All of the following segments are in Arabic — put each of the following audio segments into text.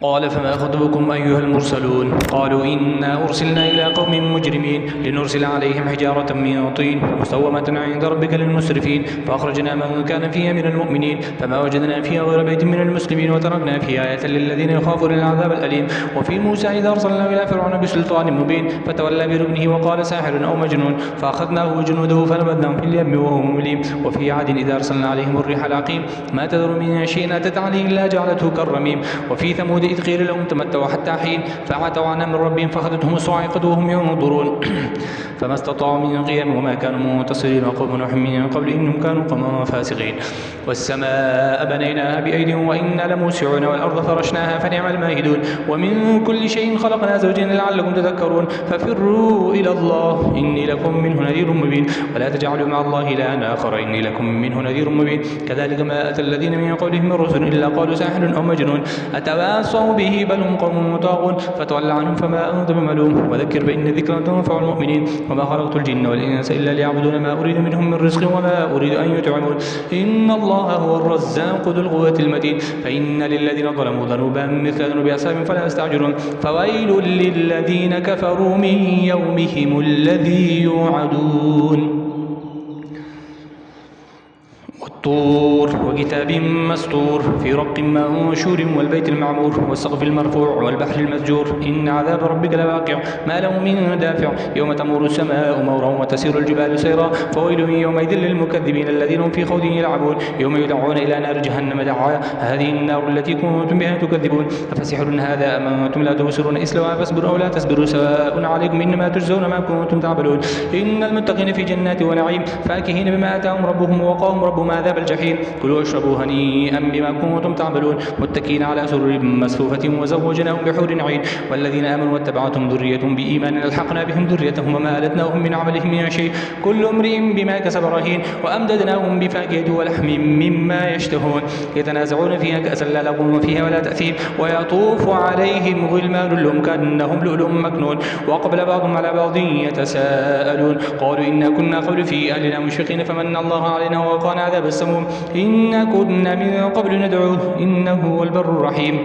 قال فما خطبكم أيها المرسلون قالوا إنا أرسلنا إلى قوم مجرمين لنرسل عليهم حجارة من طين مسومة عند ربك للمسرفين فأخرجنا من كان فيها من المؤمنين فما وجدنا فيها غير بيت من المسلمين وتركنا فيها آية للذين يخافون العذاب الأليم. وفي موسى إذا أرسلناه إلى فرعون بسلطان مبين فتولى بركنه وقال ساحر أو مجنون فأخذناه وجنوده فنبذناهم في اليم وهو مليم. وفي عاد إذا أرسلنا عليهم الريح العقيم ما تذر من شيء أتت عليه إلا جعلته كالرميم. وفي ثمود إذ قيل لهم تمتعوا حتى حين فعتوا عن أمر ربهم فأخذتهم الصاعقة وهم ينظرون فما استطاعوا من قيام وما كانوا منتصرين. وقوم نوح من قبل إنهم كانوا قوما فاسقين. والسماء بنيناها بأيد وإنا لموسعون والأرض فرشناها فنعم الماهدون. ومن كل شيء خلقنا زوجين لعلكم تذكرون. ففروا إلى الله إني لكم منه نذير مبين ولا تجعلوا مع الله إلها آخر إني لكم منه نذير مبين. كذلك ما أتى الذين من قبلهم من رسل إلا قالوا ساحر أو مجنون أتواصوا به بل هم قوم طاغون فتول عنهم فما أنت بملوم وذكر فإن الذكرى تنفع المؤمنين. وما خلقت الجن والإنس إلا ليعبدون ما أريد منهم من رزق وما أريد أن يطعمون إن الله هو الرزاق ذو القوة المتين. فإن للذين ظلموا ذنوبا مثل ذنوب أصحابهم فلا يستعجلون. فويل للذين كفروا من يومهم الذي يوعدون. والطور وكتاب مسطور في رق منشور والبيت المعمور والسقف المرفوع والبحر المسجور إن عذاب ربك لواقع ما له من دافع يوم تمور السماء مورا وتسير الجبال سيرا فويل يومئذ للمكذبين الذين هم في خوض يلعبون يوم يدعون إلى نار جهنم دعا هذه النار التي كنتم بها تكذبون أفسحر هذا أم أنتم لا تبصرون اسلوها فاصبروا أو لا تصبروا سواء عليكم إنما تجزون ما كنتم تعملون. إن المتقين في جنات ونعيم فاكهين بما آتاهم ربهم ووقاهم ربهم عذاب الجحيم كلوا واشربوا هنيئا بما كنتم تعملون متكئين على سرر مصفوفة وزوجناهم بحور عين. والذين آمنوا واتبعتهم ذريتهم بإيمان ألحقنا بهم ذريتهم وما ألتناهم من عملهم من شيء كل امرئ بما كسب رهين. وأمددناهم بفاكهة ولحم مما يشتهون يتنازعون فيها كأسا لا لغو فيها ولا تأثيم ويطوف عليهم غلمان لهم كأنهم لؤلؤ مكنون وأقبل بعضهم على بعض يتساءلون قالوا إنا كنا قبل في أهلنا مشفقين فمن الله علينا ووقانا عذاب السموم إنا كنا من قبل ندعوه إنه هو البر الرحيم.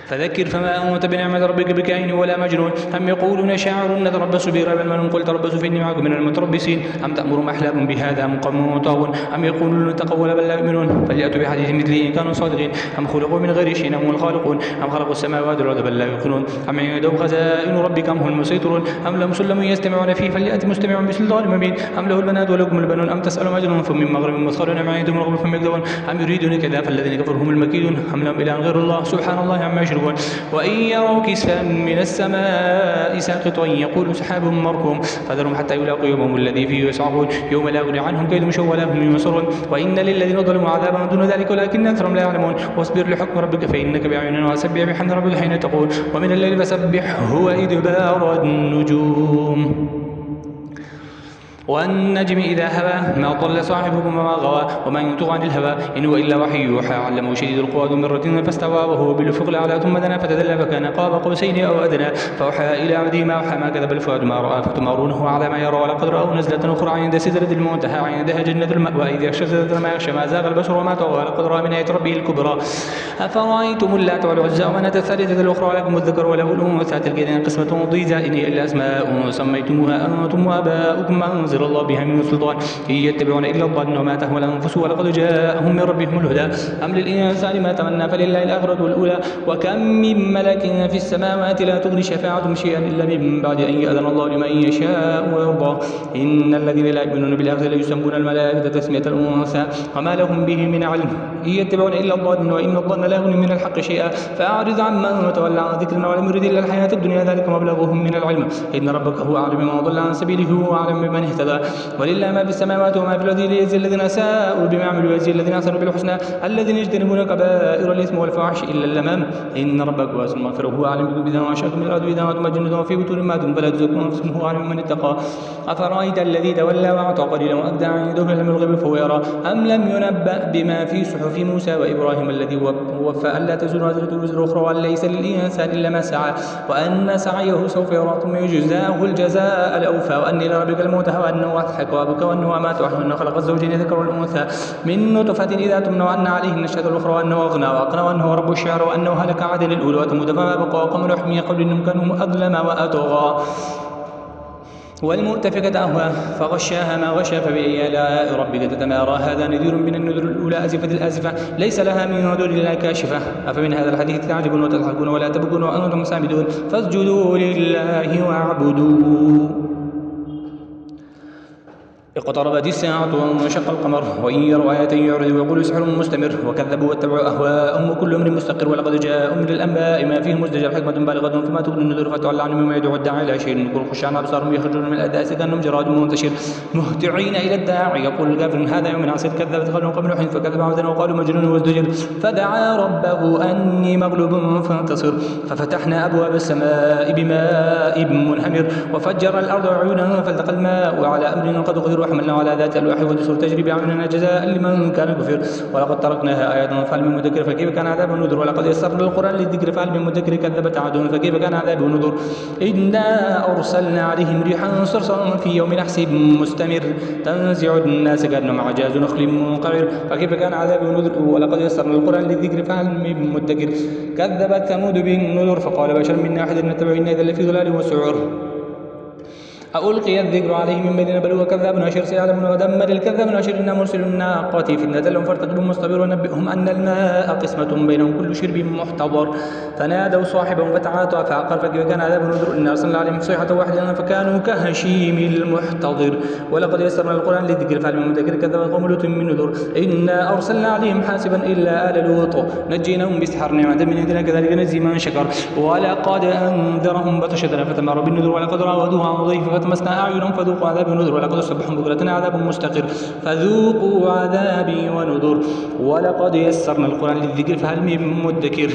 فذكر فما أنت بنعمة ربك بكاهن ولا مجنون أم يقولون شاعر نتربص به ريب المنون قل تربصوا فإني معكم من المتربصين أم تأمرهم أحلامهم بهذا أم قوم طاغون أم يقولون تقول بل لا يؤمنون فليأتوا بحديث مثله إن كانوا صادقين أم خلقوا من غير شيء هم الخالقون أم خلقوا السماوات والأرض بل لا يوقنون أم عندهم خزائن ربك أم هم المسيطرون أم لهم سلم يستمعون فيه فليأتي مستمع بسلطان مبين أم له البنات ولكم البنون أم تسألهم أجرا فمن مغرب مثقلون أم عندهم رغم فهم يكذبون أم يريدون كذا فالذين كفروا هم المكيدون أم لهم إله غير الله سبحان الله عما يشركون. وإن يروا كسفا من السماء ساقطا يقول سحاب مركوم فذرهم حتى يلاقوا يومهم الذي فيه يصعقون يوم لا يغني عنهم كيدهم شيئا ولا هم ينصرون. وإن للذين ظلموا عذابا دون ذلك ولكن أكثرهم لا يعلمون. واصبر لحكم ربك فإنك بأعيننا وسبح بحمد ربك حين تقول ومن الليل فسبحه وإدبار النجوم. والنجم إذا هوى ما ضل صاحبكم وما غوى وما ينطق عن الهوى إن هو إلا وحي يوحى علمه شديد القوى ذو مرة فاستوى وهو بالأفق الأعلى ثم دنا فتدلى فكان قاب قوسين أو أدنى فأوحى إلى عبده ما أوحى ما كذب الفؤاد ما رأى فتمارونه على ما يرى ولقد رأوا نزلة أخرى عند سدرة المنتهى عندها جنة المأوى إذ يغشى سدرة ما يغشى ما زاغ البشر وما طغى لقد رأى من آيات ربه الكبرى. أفرأيتم اللات والعزى ومناة الثالثة الأخرى لكم الذكر وله الأنثى تلك إذا قسمة ضيزى إن هي إلا أسماء سميتموها أنتم وآباؤكم ما أنزل الله بها من سلطان إن يتبعون إلا الظن وما تهوى الأنفس ولقد جاءهم من ربهم الهدى أم للإنسان ما تمنى فلله الآخرة والأولى. وكم من ملك في السماوات لا تغني شفاعتهم شيئا إلا من بعد أن يأذن الله لمن يشاء ويرضى. إن الذين لا يؤمنون بالآخرة ليسمون الملائكة تسمية الأنثى وما لهم به من علم إن يتبعون إلا الظن وإن الظن لا يغني من الحق شيئا فأعرض عمن تولى عن ذكرنا ولم يرد إلا الحياة الدنيا ذلك مبلغهم من العلم إن ربك هو أعلم بمن ضل عن سبيله وهو أعلم بمن اهتدى. ولله ما في السماوات وما في الأرض ليجزي الذين أساءوا بما عملوا ويجزي الذين أحسنوا بالحسنى الذين يجتنبون كبائر الإثم والفواحش إلا اللمام إن ربك واسع المغفرة هو أعلم بكم إذا أنشأكم من الأرض إذا أنتم جند وفي بطون أمهاتكم فلا تزكوا أنفسكم هو أعلم بمن اتقى. أفرأيت الذي تولى وأعطى قليلا وأكدى عنده علم الغيب فهو يرى أم لم ينبأ بما في صحف موسى وإبراهيم الذي وفى ألا تزر وازرة وزر أخرى وأن ليس للإنسان إلا ما سعى وأن سعيه سوف يرى ثم يجزاه الجزاء الأوفى وأن إلى ربك المنتهى وأن وأنه أضحك وأبكى وأنه أمات وأنه خلق الزوجين الذكر والأنثى من نطفة إذا تمنى وأن عليه النشأة الأخرى وأنه أغنى وأقنى وأنه رب الشعر وأنه هلك عاد الأولى وثمود فما بقى وقوم نوح من قبل إنهم كانوا أظلم وأطغى والمؤتفكة أهوى فغشاها ما غشى فبأي آلاء ربك تتمارى هذا نذير من النذر الأولى أزفة الآزفة ليس لها من دون الله كاشفة أفمن هذا الحديث تعجبون وتضحكون ولا تبكون وأنتم سامدون فاسجدوا لله واعبدوا اقتربت الساعة وانشق القمر وإن يروا آية يعرضوا ويقولوا سحر مستمر وكذبوا واتبعوا أهواءهم وكل أمر مستقر ولقد جاءهم من الأنباء ما فيه مزدجر حكمة بالغة فما تغني النذر فتولى عنهم يوم يدعو الداعي إلى شيء نكر خش عن أبصارهم يخرجون من الأدائس كأنهم جراد منتشر مهطعين إلى الداعي يقول الكافر هذا يوم عسير كذبت قبلهم قوم نوح فكذبوا عبدنا وقالوا مجنون وازدجر فدعا ربه أني مغلوب فانتصر ففتحنا أبواب السماء بماء منهمر وفجر الأرض عيونا فالتقى الماء وعلى أمر قد قدر وحملنا على ذات الألواح والدسر تجري بأعيننا جزاء لمن كان كفر ولقد تركناها آية فهل من مدكر فكيف كان عذاب النذر ولقد يسرنا القرآن للذكر فهل من مدكر كذبت عاد فكيف كان عذاب النذر إنا أرسلنا عليهم ريحا صرصرا في يوم نحس مستمر تنزع الناس كأنهم أعجاز نخل منقعر فكيف كان عذاب النذر ولقد يسرنا القرآن للذكر فهل من مدكر كذبت ثمود بالنذر فقال بشر منا أحد نتبع إنا إذا لفي ضلال وسعر ألقي الذكر عليه من بيننا بل هو كذاب أشر سيعلمون ودمر الكذاب أشر إنا مرسل الناقة فتنة لهم فارتقبهم مصطبر ونبئهم أن الماء قسمة بينهم كل شرب محتضر فنادوا صاحبهم فتعاطى فعقر فكيف كان عذاب النذر إنا أرسلنا عليهم صيحة واحدة فكانوا كهشيم المحتضر ولقد يسرنا القرآن للذكر فهل من مدكر كذب قوم لوط من نذر إنا أرسلنا عليهم حاسبا إلا آل لوط نجيناهم بسحر نعمة من عندنا كذلك نجزي من شكر ولقد أنذرهم بطشتنا فتماروا بالنذر ولقد راودوه عن ضيف فتمسنا أعينهم فذوقوا عذابي ونذر ولقد صبحهم بكرة عذاب مستقر فذوقوا عذابي ونذر ولقد يسرنا القرآن للذكر فهل من مدكر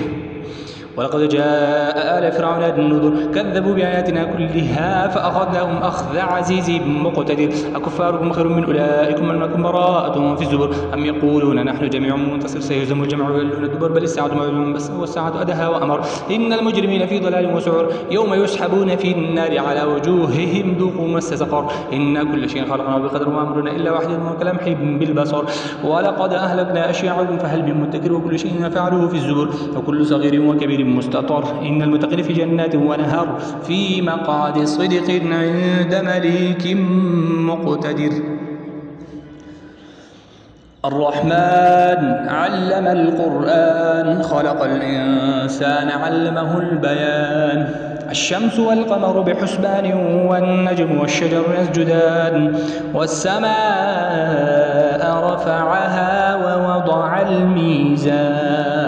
ولقد جاء آل فرعون النذر كذبوا بآياتنا كلها فأخذناهم أخذ عزيز مقتدر أكفاركم خير من أولئكم من لكم براءة في الزبر أم يقولون نحن جميع منتصر سيهزم الجمع ويولون الدبر بل الساعة موعدهم بس والساعة أدهى وأمر إن المجرمين في ضلال وسعر يوم يسحبون في النار على وجوههم ذوقوا مس سقر إنا كل شيء خلقناه بقدر وما أمرنا إلا واحد كلمح بالبصر ولقد أهلكنا أشياعكم فهل من مدكر وكل شيء فعلوه في الزبر وكل صغير وكبير مستطر إن المتقين في جنات ونهر في مقعد صدق عند مليك مقتدر الرحمن علم القرآن خلق الإنسان علمه البيان الشمس والقمر بحسبان والنجم والشجر يسجدان والسماء رفعها ووضع الميزان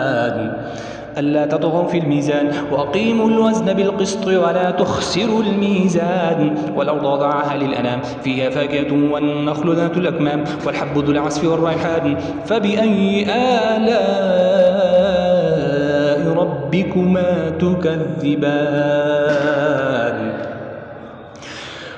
ألا تطغوا في الميزان وأقيموا الوزن بالقسط ولا تخسروا الميزان والأرض وضعها للأنام فيها فاكهة والنخل ذات الأكمام والحب ذو العصف والريحان فبأي آلاء ربكما تكذبان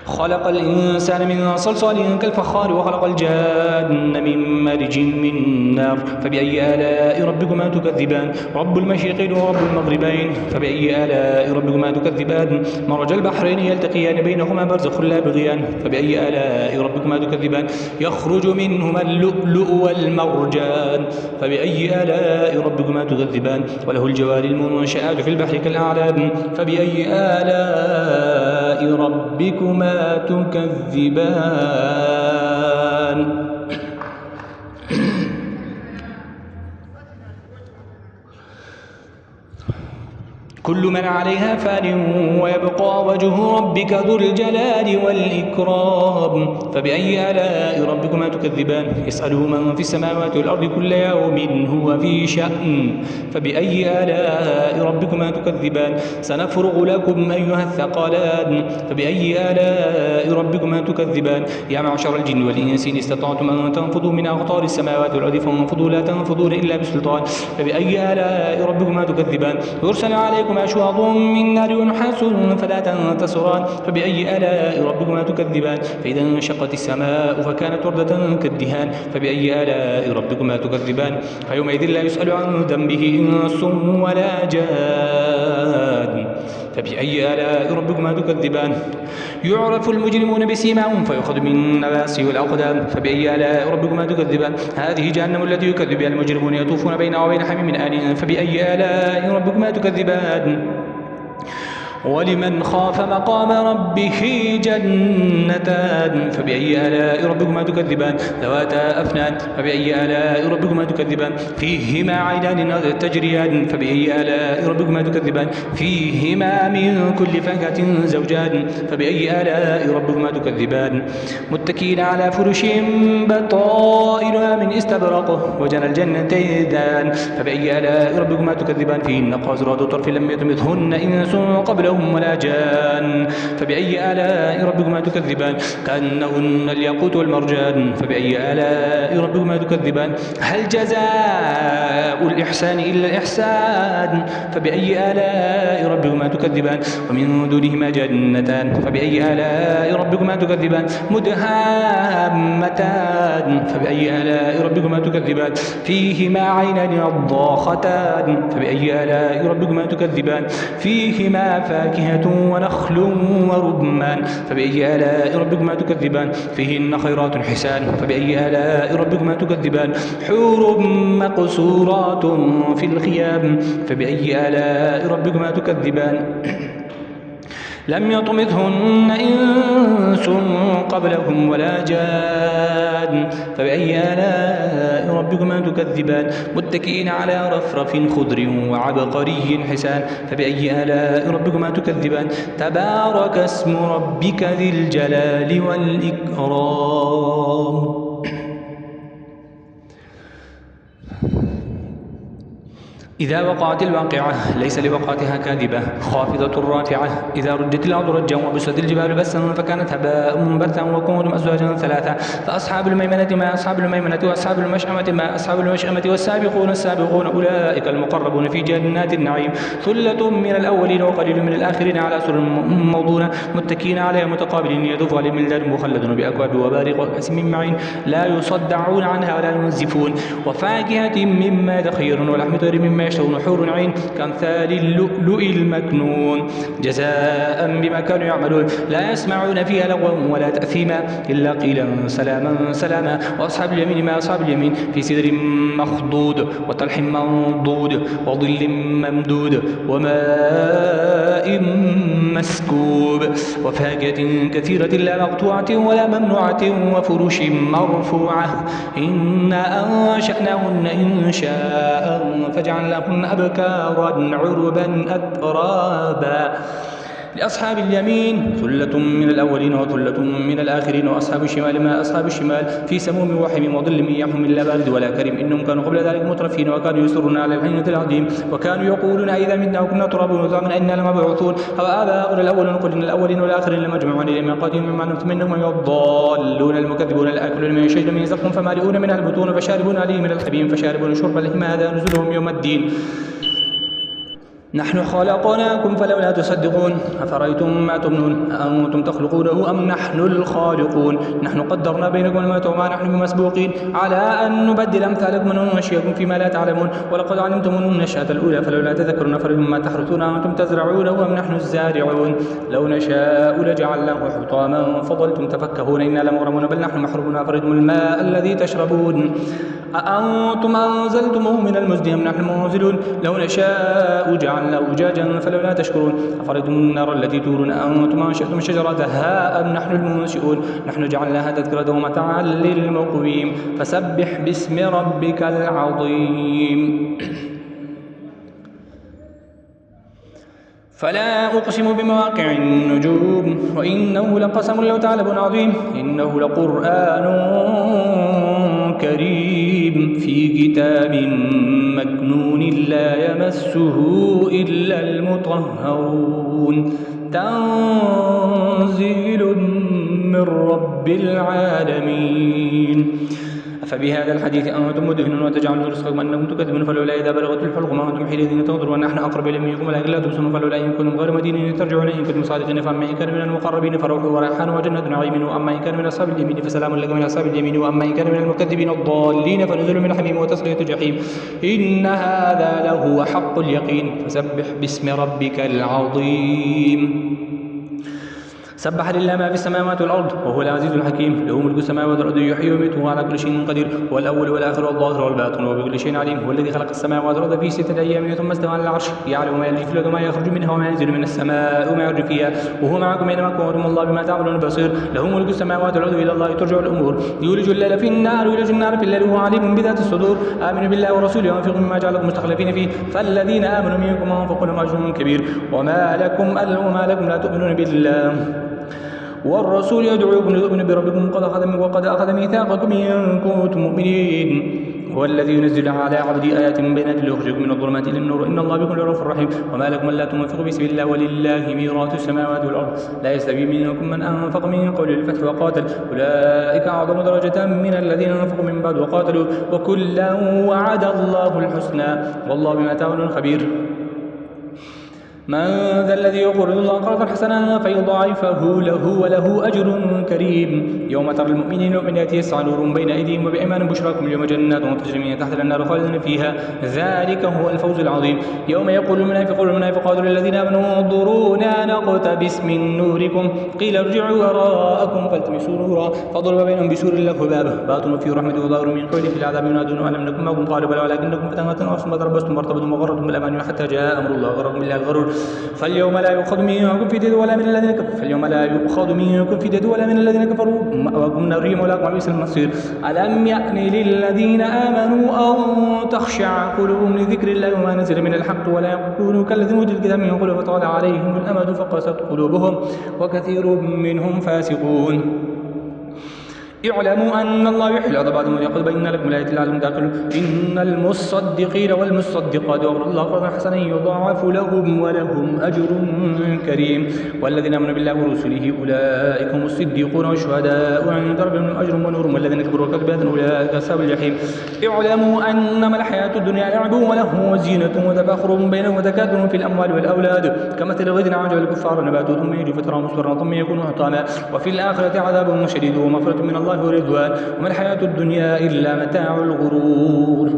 خلق الإنسان من صلصال كالفخار وخلق الجان من مارج من نار فبأي آلاء ربكما تكذبان رب المشرقين ورب المغربين فبأي آلاء ربكما تكذبان مرج البحرين يلتقيان بينهما برزخ لا يبغيان فبأي آلاء ربكما تكذبان يخرج منهما اللؤلؤ والمرجان فبأي آلاء ربكما تكذبان وله الجوار المنشآت في البحر كالأعلام فبأي آلاء ربكما تكذبان كل من عليها فان ويبقى وجه ربك ذو الجلال والإكرام فبأي آلاء ربكما تكذبان يسأله من في السماوات والأرض كل يوم هو في شأن فبأي آلاء ربكما تكذبان سنفرغ لكم أيها الثقلان فبأي آلاء ربكما تكذبان يا معشر الجن والإنس إن استطعتم أن تنفضوا من أقطار السماوات والأرض فانفضوا لا تنفضون إلا بسلطان فبأي آلاء ربكما تكذبان يرسل عليكم أشواط من نار ونحاس فلا تنتصران فبأي آلاء ربكما تكذبان فإذا انشقت السماء فكانت وردة كالدهان فبأي آلاء ربكما تكذبان فيومئذ لا يسأل عن ذنبه إنس ولا جان فبأي آلاء ربكما تكذبان يعرف المجرمون بسيماهم فيؤخذ بالنواصي والأقدام فبأي آلاء ربكما تكذبان هذه جهنم التي يكذب بها المجرمون يطوفون بينها وبين حميم آن فبأي آلاء ربكما تكذبان ولمن خاف مقام ربه جنتان فبأي آلاء ربكما تكذبان ذواتا أفنان فبأي آلاء ربكما تكذبان فيهما عينان تجريان فبأي آلاء ربكما تكذبان فيهما من كل فاكهة زوجان فبأي آلاء ربكما تكذبان متكئين على فرش بطائنها من استبرق وجنى الجنتين دان فبأي آلاء ربكما تكذبان فيهن قاصرات طرف لم يطمثهن إنس قبلهم ولا جان فبأي آلاء ربكما تكذبان كأنهن الياقوت والمرجان فبأي آلاء ربكما تكذبان هل جزاء الإحسان إلا الإحسان فبأي آلاء ربكما تكذبان ومن دونهما جنتان فبأي آلاء ربكما تكذبان مدهامتان فبأي آلاء ربكما تكذبان فيهما عينان نضاختان فبأي آلاء ربكما تكذبان فيهما فاكهة ونخل ورمان فبأي آلاء ربكما تكذبان فيهن خيرات حسان فبأي آلاء ربكما تكذبان حور مقصورات في الخيام فبأي آلاء ربكما تكذبان لم يطمثهن إنس قبلهم ولا جان فبأي آلاء ربكما تكذبان متكئين على رفرف خضر وعبقري حسان فبأي آلاء ربكما تكذبان تبارك اسم ربك ذي الجلال والإكرام إذا وقعت الواقعة ليس لوقعتها كاذبة خافضة رافعة إذا رجت الأرض رجا وبست الجبال بسا فكانت هباء منبثا وكنتم أزواجا ثلاثة فأصحاب الميمنة ما أصحاب الميمنة وأصحاب المشأمة ما أصحاب المشأمة والسابقون السابقون أولئك المقربون في جنات النعيم ثلة من الأولين وقليل من الآخرين على سرر موضونة متكئين عليها متقابلين يطوف عليهم ولدان مخلدون بأكواب وبارق وكأس من معين لا يصدعون عنها ولا ينزفون وفاكهة مما يتخيرون ولحم طير مما يشتهون حور عين كأمثال اللؤلؤ المكنون جزاء بما كانوا يعملون لا يسمعون فيها لغوا ولا تأثيما إلا قيلا سلاما سلاما وأصحاب اليمين ما أصحاب اليمين في سدر مخضود وطلح منضود وظل ممدود وماء مسكوب وفاكهة كثيرة لا مقطوعة ولا ممنوعة وفرش مرفوعة إنا أنشأناهن إنشاء فجعلناهن أبكارا عربا أترابا لأصحاب اليمين ثلة من الأولين وثلة من الآخرين وأصحاب الشمال ما أصحاب الشمال في سموم وحميم وظل من يحمل لا بارد ولا كريم إنهم كانوا قبل ذلك مترفين وكانوا يصرون على الحنة العظيم وكانوا يقولون إذا متنا وكنا ترابا وعظاما إنا لمبعوثون أو آباؤنا الأولون قل إن الأولين والآخرين لمجموعون إلى ميقات يوم معلوم ثم إنهم الضالون المكذبون الآكلون من شجر من زقوم فمالئون منها البطون فشاربون عليه من الحميم فشاربون شرب الهيم هذا نزلهم يوم الدين نحن خلقناكم فلولا تصدقون أفرأيتم ما تمنون أأنتم تخلقونه أم نحن الخالقون نحن قدرنا بينكم الموت وما نحن بمسبوقين على أن نبدل أمثالكم وننشئكم فيما لا تعلمون ولقد علمتم النشأة الأولى فلولا تذكرون فريما تحرثون أنتم تزرعونه أم نحن الزارعون لو نشاء لجعلناه حطاما فظلتم تفكهون إنا لمغرمون بل نحن محرومون أفرأيتم الماء الذي تشربون أأنتم أنزلتموه من المزن أم نحن المنزلون لو نشاء جعلناه أجاجا فلولا تشكرون أفرأيتم النار التي تورون أأنتم أنشأتم شجرتها أم نحن المنشئون نحن جعلناها تذكرة ومتاعا للمقوين فسبح باسم ربك العظيم فلا أقسم بمواقع النجوم وإنه لقسم لو تعلمون عظيم إنه لقرآن كريم في كتاب مكنون لا يمسه إلا المطهرون تنزيل من رب العالمين أفبهذا الحديث أنتم مدهنون وتجعلون رزقكم أنكم تكذبون فلولا إذا بلغت الحلق ما أنتم حينئذ تنظرون ونحن أقرب إليه منكم ولكن لا تبصرون فلولا إن كنتم غير مدينين ترجعون إن كنتم صادقين فأما إن كان من المقربين فروح وريحان وجنة نعيم وأما إن كان من أصحاب اليمين فسلام لك من أصحاب اليمين وأما إن كان من المكذبين الضالين فنزل من حميم وتصلية جحيم إن هذا لهو حق اليقين فسبح باسم ربك العظيم سبح لله ما في السماوات والأرض وهو العزيز الحكيم له ملك السماوات والأرض يحيي ويميت وهو على كل شيء قدير هو الأول والآخر والظاهر والباطن وهو بكل شيء عليم هو الذي خلق السماوات والأرض في 6 أيام ثم استوى على العرش يعلم ما يلج في الأرض وما يخرج منها وما ينزل من السماء وما يعرج فيها وهو معكم أينما كنتم والله بما تعملون بصير له ملك السماوات والأرض إلى الله ترجع الأمور يولج الليل في النهار ويولج النهار في الليل وهو عليم بذات الصدور آمنوا بالله ورسوله وانفقوا مما جعلكم مستخلفين فيه فالذين آمنوا منكم وانفقوا لهم أجر كبير وما لكم لا تؤمنون بالله والرسول يدعوكم لتؤمنوا بربكم وقد أخذ ميثاقكم إن كنتم مؤمنين هو الذي ينزل على عبده آيات بينات ليخرجكم من الظلمات إلى النور إن الله بكم رؤوف رحيم وما لكم ألا تنفقوا في سبيل الله ولله ميراث السماوات والأرض لا يستوي منكم من أنفق من قبل الفتح وقاتل أولئك أعظم درجة من الذين أنفقوا من بعد وقاتلوا وكلا وعد الله الحسنى والله بما تعملون خبير من ذا الذي يقرض الله قرضا حسنا فيضاعفه له وله أجر كريم يوم ترى المؤمنين والمؤمنات يسعى نورهم بين أيديهم وبأيمانهم بشراكم اليوم جنات تجري من تحتها الأنهار خالدين فيها ذلك هو الفوز العظيم يوم يقول المنافقون والمنافقات للذين آمنوا انظرونا نقتبس من نوركم قيل ارجعوا وراءكم فالتمسوا نورا فضرب بينهم بسور له باب باطن فيه رحمة وظاهر من قبله في العذاب ينادون ألم نكن معكم قالوا بلى ولكنكم فتنتم أنفسكم وتربصتم وارتبتم وغرتكم بالأماني حتى جاء أمر الله وغركم بالله الغرور فاليوم لا يؤخذ منكم فدية ولا من الذين كفروا مأواكم النار ولكم بئس المصير ألم يأن للذين آمنوا أن تخشع قلوبهم لذكر الله وما نزل من الحق ولا يكونوا كالذين أوتوا الكتاب من قبل فطال عليهم الأمد فقست قلوبهم وكثير منهم فاسقون اعلموا أن الله يحيي الأرض بعد موتها قد بينا لكم الآيات لعلكم تعقلون إن المصدقين والمصدقات وأقرضوا الله قرضا حسنا يضاعف لهم ولهم أجر كريم والذين آمنوا بالله ورسله أولئك هم الصديقون والشهداء عند ربهم أجر ونور والذين كفروا وكذبوا أولئك أصحاب الجحيم اعلموا أنما الحياة الدنيا لعب وله وزينة وتفاخر بينهم وتكاثر في الأموال والأولاد كمثل غيث أعجب الكفار نباته ثم يجي فتراه مصفرا ثم يكون حطاما وفي الآخرة عذاب شديد ومغفرة من الله ورضوان وما الحياة الدنيا إلا متاع الغرور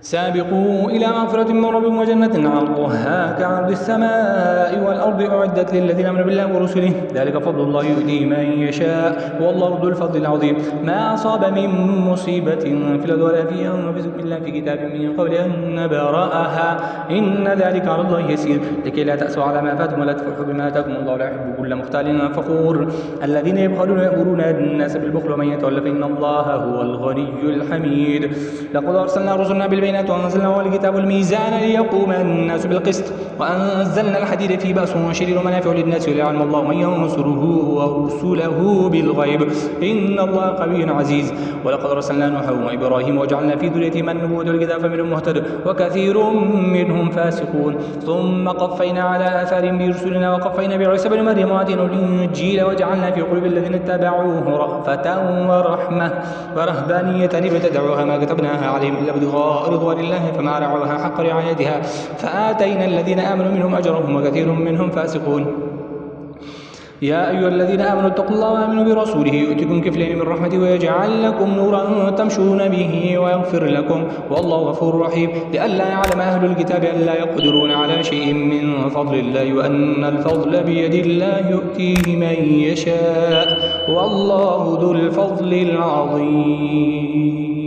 سابقوا إلى مغفرة من ربكم وجنة عرضها كعرض السماء والأرض أعدت للذين آمنوا بالله ورسله ذلك فضل الله يؤتيه من يشاء والله ذو الفضل العظيم ما أصاب من مصيبة في الأرض ولا في أنفسكم إلا في كتاب من قبل أن نبرأها إن ذلك على الله يسير لكي لا تأسوا على ما فاتكم ولا تفرحوا بما آتاكم الله لا يحب كل مختال فخور الذين يبخلون ويأمرون الناس بالبخل ومن يتولى فإن الله هو الغني الحميد لقد أرسلنا رسلنا بالبينات وأنزلنا الكتاب والميزان ليقوم الناس بالقسط وأنزلنا الحديد فيه بأس شديد ومنافع للناس وليعلم الله من ينصره ورسله بالغيب إن الله قوي عزيز ولقد أرسلنا نوحا وإبراهيم وجعلنا في ذريتهما النبوة والكتاب فمنهم مهتد وكثير منهم فاسقون ثم قفينا على آثارهم برسلنا وقفينا بعيسى بن مريم وآتيناه الإنجيل وجعلنا في قلوب الذين اتبعوه رأفة ورحمة ورهبانية ابتدعوها ما كتبناها عليهم إلا ابتغاء رضوان الله فما رعوها حق رعايتها فآتينا الذين آمنوا منهم أجرهم وكثير منهم فاسقون يا أيها الذين آمنوا اتقوا الله وآمنوا برسوله يؤتكم كفلين من رحمته ويجعل لكم نورا تمشون به ويغفر لكم والله غفور رحيم لئلا يعلم أهل الكتاب ألا يقدرون على شيء من فضل الله وأن الفضل بيد الله يؤتيه من يشاء والله ذو الفضل العظيم